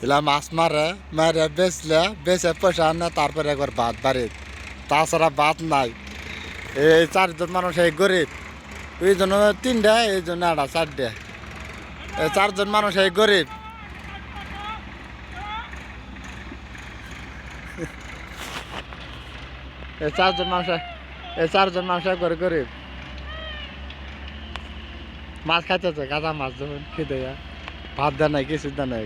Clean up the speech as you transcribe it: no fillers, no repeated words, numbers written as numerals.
এলা মাছ মারে মারে বেচলে বেচে পয়সা আনে তারপরে একবার ভাত বাড়ি তাছাড়া ভাত নাই এই চারজন মানুষ এই গরিব এই জন্য তিনটা এই জন্য আটা চারটে এই চারজন মানুষ এই গরিব এই চারজন মানুষ একবারে গরিব মাছ খাইতেছে কাঁচা মাছ যখন খেতে ভাত দেয় নাই কিছু দেয় নাই